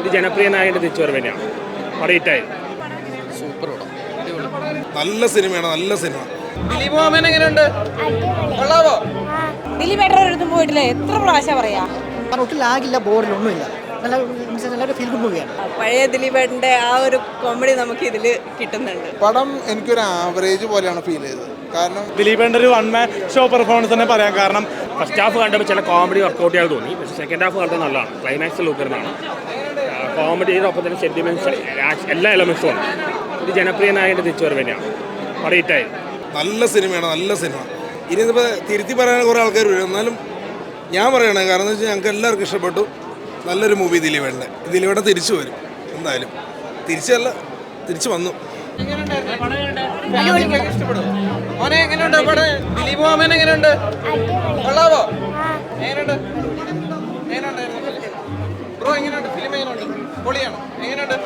ഇത് ജനപ്രിയനായിട്ട് തിരിച്ചു വരവ് തന്നെയാണ്. പടം ഹിറ്റായി. സൂപ്പർ പടം, നല്ല സിനിമയാണ്, നല്ല സിനിമ. ദിലീപ് മാമൻ എങ്ങനെയുണ്ട്? കൊള്ളാവോ? ദിലീപ് ഏട്ടൻ ഒരിടത്തും പോയിട്ടില്ല, എത്ര പ്രാവശ്യം പറയാ. ഒട്ടും ലാഗില്ല, ബോർഡിലൊന്നുമില്ല, നല്ല ഫീൽ ഗുഡ് മൂവിയാണ്. പഴയ ദിലീപ് ഏട്ടൻ്റെ ആ ഒരു കോമഡി നമുക്ക് ഇതിൽ കിട്ടുന്നുണ്ട്. പടം എനിക്കൊരു ആവറേജ് പോലെയാണ് ഫീൽ ചെയ്തത്. കാരണം ദിലീപേൻ്റെ ഒരു വൺ മാൻ ഷോ പെർഫോമൻസ് തന്നെ പറയാം. കാരണം ഫസ്റ്റ് ഹാഫ് കണ്ടപ്പോൾ ചില കോമഡി വർക്കൗട്ട് ചെയ്യാൻ തോന്നി, പക്ഷേ സെക്കൻഡ് ഹാഫ് കണ്ടത് നല്ലതാണ്. ക്ലൈമാക്സിൽ ഉയർന്നതാണ്. കോമഡിയുടെ ഒപ്പം തന്നെ സെൻറ്റിമെൻറ്റ്സ് എല്ലാ എലമെൻസും ഉണ്ട്. ഇത് ജനപ്രിയനായിട്ട് തിരിച്ചു വരവ് തന്നെയാണ്. പടം ഹിറ്റായി. നല്ല സിനിമയാണ്, നല്ല സിനിമ. ഇനി ഇതിപ്പോൾ തിരുത്തി പറയാൻ കുറേ ആൾക്കാർ വരും, എന്നാലും ഞാൻ പറയണേ കാരണം എന്ന് വെച്ചാൽ ഞങ്ങൾക്ക് എല്ലാവർക്കും ഇഷ്ടപ്പെട്ടു. നല്ലൊരു മൂവി ദിലീപേട്ടൻ തിരിച്ചു വരും എന്തായാലും. തിരിച്ചു വന്നു. മോനെ എങ്ങനെയുണ്ട് പടം? ദിലീപ് മാമൻ എങ്ങനെയുണ്ട്? കൊള്ളാവോ? എങ്ങനെയുണ്ട്? ബ്രോ എങ്ങനെയുണ്ട്? ഫിലിം എങ്ങനെയുണ്ട്? പൊളിയാണോ? എങ്ങനെയുണ്ട്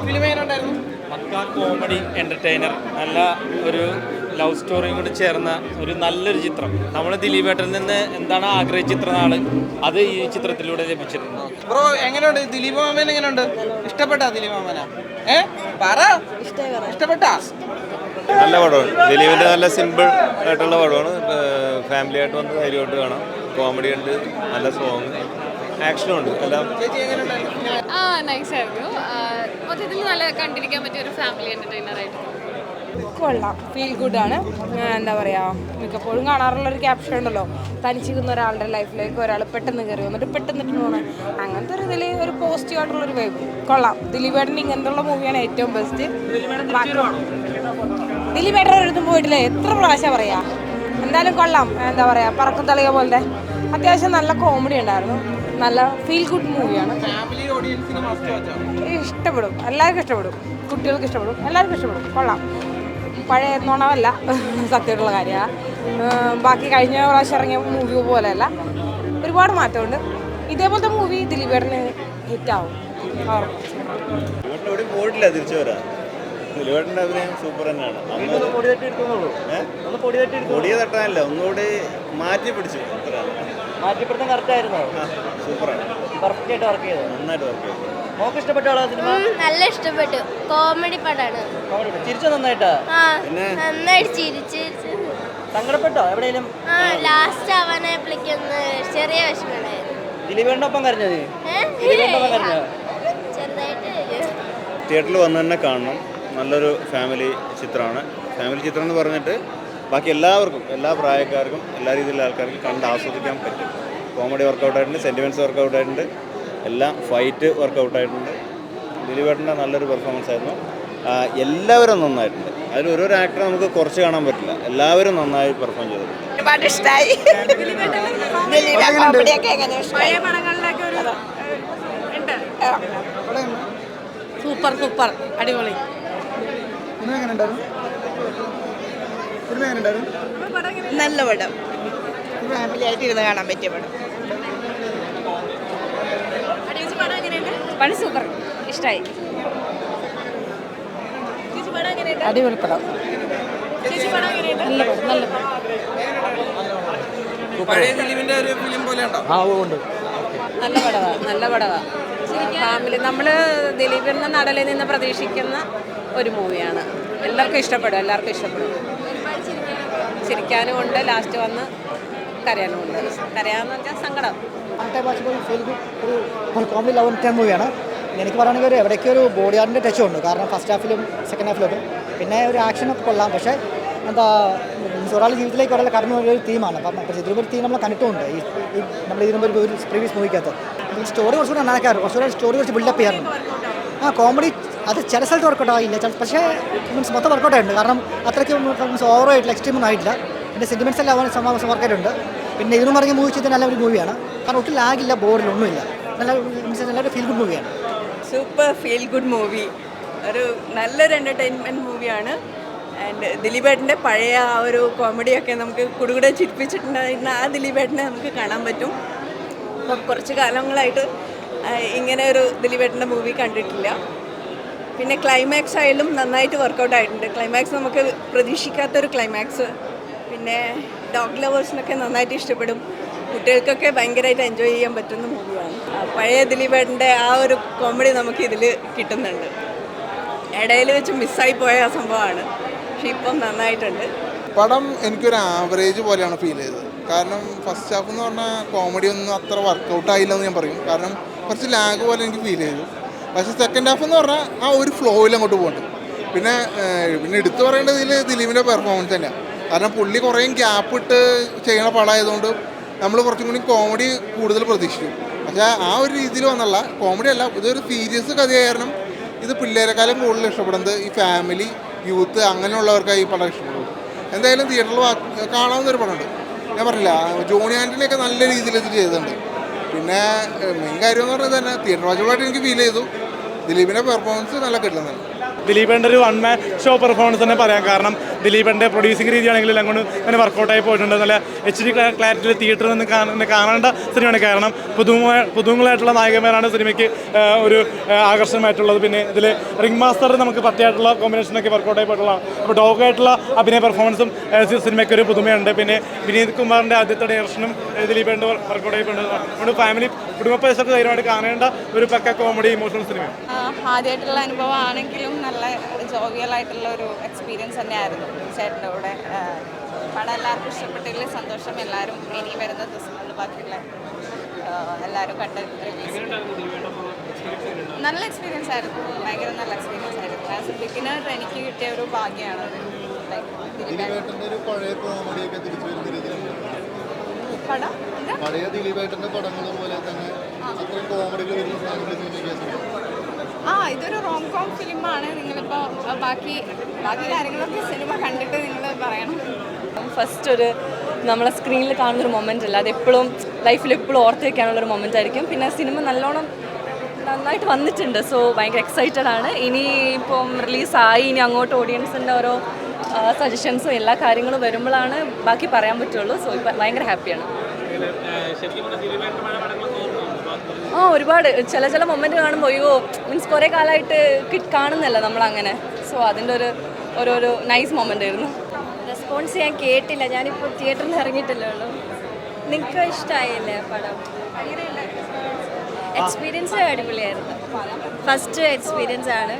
ഫിലിം? എങ്ങനെയുണ്ടായിരുന്നു? പക്കാ കോമഡി എൻ്റർടൈനർ, നല്ല ഒരു ലവ് സ്റ്റോറിയും കൂടി ചേർന്ന ഒരു നല്ലൊരു ചിത്രം. നമ്മൾ ദിലീപേട്ടനിൽ നിന്ന് എന്താണ് ആഗ്രഹിച്ച നാള് അത് ഈ ചിത്രത്തിലൂടെ ലഭിച്ചിട്ടുണ്ട്. ബ്രോ എങ്ങനെയുണ്ട്? ദിലീപ് മാമൻ എങ്ങനെയുണ്ട്? ഇഷ്ടപ്പെട്ടാ ദിലീപ് മാമന? പറ, ഇഷ്ടപ്പെട്ടാ? നല്ല പടമാണ്. ദിലീപിൻ്റെ നല്ല സിമ്പിൾ ആയിട്ടുള്ള പടമാണ്. ഫാമിലി ആയിട്ട് വന്ന് ധൈര്യമായിട്ട് കാണാം. കോമഡി ഉണ്ട്, നല്ല സോങ്, ആക്ഷനും ഉണ്ട് എല്ലാം. നൈസായിരുന്നു. മൊത്തത്തിൽ നല്ല കണ്ടിരിക്കാൻ പറ്റിയ ഒരു ഫാമിലി എൻ്റർടൈനർ ആയിട്ട് കൊള്ളാം, ഫീൽ ഗുഡാണ്. എന്താ പറയുക, മിക്കപ്പോഴും കാണാറുള്ളൊരു ക്യാപ്ഷൻ ഉണ്ടല്ലോ, തനിച്ചിരുന്ന ഒരാളുടെ ലൈഫിലേക്ക് ഒരാൾ പെട്ടെന്ന് കയറി വന്നിട്ട് പെട്ടെന്ന് പോകണം. അങ്ങനത്തെ ഒരു ഇതിൽ ഒരു പോസിറ്റീവ് ആയിട്ടുള്ളൊരു വൈബ്. കൊള്ളാം. ദിലീപേട്ടൻ ഇങ്ങനത്തുള്ള മൂവിയാണ് ഏറ്റവും ബെസ്റ്റ്. ദിലീപേട്ടൻ ഒരിടത്തും പോയിട്ടില്ല, എത്ര പ്രാവശ്യം പറയാ. എന്തായാലും കൊള്ളാം. എന്താ പറയുക, പറക്കും തളിക പോലത്തെ അത്യാവശ്യം നല്ല കോമഡി ഉണ്ടായിരുന്നു. നല്ല ഫീൽ ഗുഡ് മൂവിയാണ്. ഇഷ്ടപ്പെടും, എല്ലാവർക്കും ഇഷ്ടപ്പെടും. കുട്ടികൾക്ക് ഇഷ്ടപ്പെടും, എല്ലാവർക്കും ഇഷ്ടപ്പെടും. കൊള്ളാം. പഴയ നുണവല്ല, സത്യമായിട്ടുള്ള കാര്യമാണ്. ബാക്കി കഴിഞ്ഞ പ്രാവശ്യം ഇറങ്ങിയ മൂവി പോലെയല്ല, ഒരുപാട് മാറ്റമുണ്ട്. ഇതേപോലത്തെ മൂവി ദിലീപേട്ടന് ഹിറ്റാവും. പോയിട്ടില്ല, തിരിച്ചു വരാം. ദിലീപേട്ടൻ്റെ അഭിനയം സൂപ്പർ തന്നെയാണ്. പൊടിയെ തട്ടാനല്ല, ഒന്നുകൂടി മാറ്റി പിടിച്ചു. മാറ്റിപ്പെടുത്താൻ കറക്റ്റായിരുന്നോ? സൂപ്പറാണ്, പെർഫെക്റ്റ് ആയിട്ട് വർക്ക് ചെയ്തോ? നന്നായിട്ട് വർക്ക് ചെയ്തു. മോക്ക് ഇഷ്ടപ്പെട്ടോ സിനിമ? നല്ല ഇഷ്ടപ്പെട്ടു. കോമഡി പടാണ്. ചിരിച്ചോ? നന്നായിട്ടാ? നന്നായിട്ട് ചിരിച്ച്. സങ്കടപ്പെട്ടോ എവിടെയെങ്കിലും? ലാസ്റ്റ് അവനെപ്പളിക്കൊന്ന് ചെറിയ വിഷമമുണ്ടായിരുന്നു. ദിലീപേട്ടൻ്റെ ഒപ്പം കരഞ്ഞോ? ചെറുതായിട്ട്. തിയേറ്ററിൽ വന്ന് തന്നെ കാണണം. നല്ലൊരു ഫാമിലി ചിത്രമാണ്. ഫാമിലി ചിത്രം എന്ന് പറഞ്ഞിട്ട് ബാക്കി എല്ലാവർക്കും, എല്ലാ പ്രായക്കാർക്കും, എല്ലാ രീതിയിലുള്ള ആൾക്കാർക്കും കണ്ട് ആസ്വദിക്കാൻ പറ്റും. കോമഡി വർക്കൗട്ടായിട്ടുണ്ട്, സെൻറ്റിമെൻറ്റ്സ് വർക്കൗട്ടായിട്ടുണ്ട്, എല്ലാം ഫൈറ്റ് വർക്കൗട്ടായിട്ടുണ്ട്. ദിലീപേട്ടൻ്റെ നല്ലൊരു പെർഫോമൻസ് ആയിരുന്നു. എല്ലാവരും നന്നായിട്ടുണ്ട്. അതിൽ ഓരോരോ ആക്ടറെ നമുക്ക് കുറച്ച് കാണാൻ പറ്റില്ല, എല്ലാവരും നന്നായി പെർഫോം ചെയ്തിട്ടുണ്ട്. ഒരുപാട് ഇഷ്ടമായി. സൂപ്പർ സൂപ്പർ, അടിപൊളി. നല്ല പടം, ഫാമിലി ആയിട്ട് ഇരുന്ന് കാണാൻ പറ്റിയ പടം. പടം സൂപ്പർ, ഇഷ്ടമായി. അടിപൊളി പടം, നല്ല പടം, നല്ല പടം. പഴയ ദിലീപിന്റെ ഒരു ഫിലിം പോലെ ഉണ്ടോ? നല്ല പടമാണ്, നല്ല പടമാണ്. ഫാമിലി, നമ്മൾ ദിലീപിൻ്റെ നടലിൽ നിന്ന് പ്രതീക്ഷിക്കുന്ന ഒരു മൂവിയാണ്. എല്ലാവർക്കും ഇഷ്ടപ്പെടും, എല്ലാവർക്കും ഇഷ്ടപ്പെടും. ചിരിക്കാനും ഉണ്ട്, ലാസ്റ്റ് വന്ന് കരയാനും ഉണ്ട്. കരയാന്ന് വെച്ചാൽ സങ്കടം. ഒരു കോമഡി ലവ് ടൈം മൂവിയാണ്. എനിക്ക് പറയുകയാണെങ്കിൽ ഒരു എവിടേക്കും ഒരു ബോഡി ആർട്ടിൻ്റെ ടച്ചും ഉണ്ട്. കാരണം ഫസ്റ്റ് ഹാഫിലും സെക്കൻഡ് ഹാഫിലും പിന്നെ ഒരു ആക്ഷനൊക്കെ കൊള്ളാം. പക്ഷേ എന്താ ഒരാളുടെ ജീവിതത്തിലേക്ക് ഒരാളെ കടന്നു ഒരു തീമാണ്. അപ്പം ഇതിലൊരു തീം നമ്മൾ കണ്ടിട്ടുമുണ്ട് ഈ നമ്മൾ ഇതിനുമ്പോൾ ഒരു പ്രീവിയസ് മൂവിക്കകത്ത്. സ്റ്റോറി കുറച്ചുകൂടി നന്നാക്കാറ്, കുറച്ചുകൂടെ സ്റ്റോറി കുറച്ച് ബിൽഡപ്പ് ചെയ്യാറുണ്ട്. കോമഡി അത് ചില സ്ഥലത്ത് വർക്കൗട്ട് ആയില്ല, പക്ഷേ മൊത്തം വർക്കൗട്ട് ആയിട്ടുണ്ട്. കാരണം അത്രയ്ക്കും ഓവറായിട്ടില്ല, എക്സ്ട്രീമൊന്നും ആയിട്ടില്ല. പിന്നെ സെൻറ്റിമെൻറ്റ്സ് എല്ലാം വർക്കായിട്ടുണ്ട്. പിന്നെ ഇതിനും പറഞ്ഞ മൂവി ചെയ്ത നല്ലൊരു മൂവിയാണ്. കാരണം ഒട്ടും ലാഗില്ല, ബോർഡിലൊന്നുമില്ല, നല്ലൊരു ഫീൽ ഗുഡ് മൂവിയാണ്. സൂപ്പർ ഫീൽ ഗുഡ് മൂവി, ഒരു നല്ലൊരു എൻ്റർടൈൻമെൻറ്റ് മൂവിയാണ്. ആൻഡ് ദിലീപേട്ടൻ്റെ പഴയ ആ ഒരു കോമഡിയൊക്കെ നമുക്ക് കുടുകൂടെ ചിരിപ്പിച്ചിട്ടുണ്ടായിരുന്ന ആ ദിലീപേട്ടനെ നമുക്ക് കാണാൻ പറ്റും. അപ്പം കുറച്ച് കാലങ്ങളായിട്ട് ഇങ്ങനെ ഒരു ദിലീപേട്ടൻ്റെ മൂവി കണ്ടിട്ടില്ല. പിന്നെ ക്ലൈമാക്സ് ആയാലും നന്നായിട്ട് വർക്കൗട്ട് ആയിട്ടുണ്ട്. ക്ലൈമാക്സ് നമുക്ക് പ്രതീക്ഷിക്കാത്തൊരു ക്ലൈമാക്സ്. പിന്നെ ഡോഗ് ലവേഴ്സിനൊക്കെ നന്നായിട്ട് ഇഷ്ടപ്പെടും. കുട്ടികൾക്കൊക്കെ ഭയങ്കരമായിട്ട് എൻജോയ് ചെയ്യാൻ പറ്റുന്ന മൂവിയാണ്. പഴയ ദിലീപേട്ടൻ്റെ ആ ഒരു കോമഡി നമുക്ക് ഇതിൽ കിട്ടുന്നുണ്ട്. ഇടയിൽ വെച്ച് മിസ്സായി പോയ സംഭവമാണ്, പക്ഷെ ഇപ്പം നന്നായിട്ടുണ്ട്. പടം എനിക്കൊരു ആവറേജ് പോലെയാണ് ഫീൽ ചെയ്തത്. കാരണം ഫസ്റ്റ് ഹാഫ് എന്ന് പറഞ്ഞാൽ കോമഡി ഒന്നും അത്ര വർക്കൗട്ട് ആയില്ലെന്ന് ഞാൻ പറയും. കാരണം കുറച്ച് ലാഗ് പോലെ എനിക്ക് ഫീൽ ചെയ്തു. പക്ഷേ സെക്കൻഡ് ഹാഫ് എന്ന് പറഞ്ഞാൽ ആ ഒരു ഫ്ലോയിൽ അങ്ങോട്ട് പോകുന്നുണ്ട്. പിന്നെ എടുത്തു പറയേണ്ടത് ഇതിൽ ദിലീപിൻ്റെ പെർഫോമൻസ് തന്നെയാണ്. കാരണം പുള്ളി കുറേ ഗ്യാപ്പ് ഇട്ട് ചെയ്യണ പടമായതുകൊണ്ട് നമ്മൾ കുറച്ചും കൂടി കോമഡി കൂടുതൽ പ്രതീക്ഷിക്കും. പക്ഷേ ആ ഒരു രീതിയിൽ വന്നുള്ള കോമഡി അല്ല, ഇതൊരു സീരിയസ് കഥയായ കാരണം ഇത് പിള്ളേരെക്കാളും കൂടുതൽ ഇഷ്ടപ്പെടുന്നത് ഈ ഫാമിലി, യൂത്ത് അങ്ങനെയുള്ളവർക്കായി ഈ പടം ഇഷ്ടപ്പെടും. എന്തായാലും തിയേറ്ററിൽ കാണാവുന്നൊരു പടമുണ്ട്. ഞാൻ പറഞ്ഞില്ല, ജോണി ആൻ്റണിയൊക്കെ നല്ല രീതിയിൽ ഇത് ചെയ്തിട്ടുണ്ട്. പിന്നെ മെയിൻ കാര്യം എന്ന് പറഞ്ഞാൽ തന്നെ തിയേറ്റർ വാച്ചുകളായിട്ട് എനിക്ക് ഫീൽ ചെയ്തു. ദിലീപിൻ്റെ പെർഫോമൻസ് നല്ല കിട്ടുന്നുണ്ട്. ദിലീപേൻ്റെ ഒരു 1 മാൻ ഷോ പെർഫോമൻസ് തന്നെ പറയാം. കാരണം ദിലീപേൻ്റെ പ്രൊഡ്യൂസിങ് രീതിയാണെങ്കിൽ എല്ലാം കൊണ്ട് അങ്ങനെ വർക്കൗട്ടായി പോയിട്ടുണ്ട്. നല്ല HD ക്ലാരിറ്റിയിൽ തിയേറ്ററിൽ നിന്ന് കാണേണ്ട സിനിമയാണ്. കാരണം പുതുമുകളായിട്ടുള്ള നായകന്മാരാണ് സിനിമയ്ക്ക് ഒരു ആകർഷണമായിട്ടുള്ളത്. പിന്നെ ഇതിൽ റിംഗ് മാസ്റ്റർ നമുക്ക് പറ്റിയായിട്ടുള്ള കോമ്പിനേഷനൊക്കെ വർക്കൗട്ടായി പോയിട്ടുള്ളതാണ്. അപ്പോൾ ഡോഗായിട്ടുള്ള അഭിനയ പെർഫോമൻസും സിനിമയ്ക്ക് ഒരു പുതുമയുണ്ട്. പിന്നെ വിനീത് കുമാറിൻ്റെ ആദ്യത്തെ ഡയറക്ഷനും ദിലീപേൻ്റെ വർക്കൗട്ടായി പോയിട്ടുണ്ട്. അതുകൊണ്ട് ഫാമിലി കുടുംബ പരിസരത്ത് ധൈര്യമായിട്ട് കാണേണ്ട ഒരു പക്ക കോമഡി ഇമോഷണൽ സിനിമയാണ്. ആദ്യമായിട്ടുള്ള അനുഭവം ആണെങ്കിലും നല്ല ജോവിയലായിട്ടുള്ള ഒരു എക്സ്പീരിയൻസ് തന്നെയായിരുന്നു ചേട്ടൻ്റെ കൂടെ. പടം എല്ലാവർക്കും ഇഷ്ടപ്പെട്ടതിൽ സന്തോഷം. എല്ലാവരും ഇനി വരുന്ന ദിവസങ്ങളിൽ ബാക്കിയുള്ള എല്ലാവരും കണ്ട് റിവ്യൂസ്. നല്ല എക്സ്പീരിയൻസ് ആയിരുന്നു, ഭയങ്കര നല്ല എക്സ്പീരിയൻസ് ആയിരുന്നു. ആസ് എ ബിഗിനർ എനിക്ക് കിട്ടിയ ഒരു ഭാഗ്യമാണ്. പടം പഴയ ദിലീപേട്ടൻ്റെ പടങ്ങൾ പോലെ തന്നെ അത്രയും കോമഡികൾ ഇതൊരു റോം കോം ഫിലിമാണ്. നിങ്ങളിപ്പോൾ ബാക്കി കാര്യങ്ങളൊക്കെ സിനിമ കണ്ടിട്ട് നിങ്ങൾ പറയണം. ഫസ്റ്റ് ഒരു നമ്മളെ സ്ക്രീനിൽ കാണുന്നൊരു മൊമെൻ്റ് അല്ല, അത് എപ്പോഴും ലൈഫിൽ എപ്പോഴും ഓർത്ത് വയ്ക്കാനുള്ളൊരു മൊമെൻ്റ് ആയിരിക്കും. പിന്നെ സിനിമ നന്നായിട്ട് വന്നിട്ടുണ്ട്. സോ ഭയങ്കര എക്സൈറ്റഡ് ആണ്. ഇനി ഇപ്പം റിലീസായി, ഇനി അങ്ങോട്ട് ഓഡിയൻസിൻ്റെ ഓരോ സജഷൻസും എല്ലാ കാര്യങ്ങളും വരുമ്പോഴാണ് ബാക്കി പറയാൻ പറ്റുള്ളൂ. സോ ഇപ്പം ഭയങ്കര ഹാപ്പിയാണ്. ഒരുപാട് ചില മൊമെൻറ്റ് കാണുമ്പോൾ അയ്യോ മീൻസ് കുറേ കാലമായിട്ട് കാണുന്നല്ല നമ്മളങ്ങനെ. സോ അതിൻ്റെ ഒരു നൈസ് മൊമെൻ്റ് ആയിരുന്നു. റെസ്പോൺസ് ഞാൻ കേട്ടില്ല, ഞാനിപ്പോൾ തിയേറ്ററിൽ നിന്ന് ഇറങ്ങിയിട്ടല്ലേ ഉള്ളൂ. നിങ്ങൾക്ക് ഇഷ്ടമായില്ലേ പടം? എക്സ്പീരിയൻസ് അടിപൊളിയായിരുന്നു. ഫസ്റ്റ് എക്സ്പീരിയൻസ് ആണ്.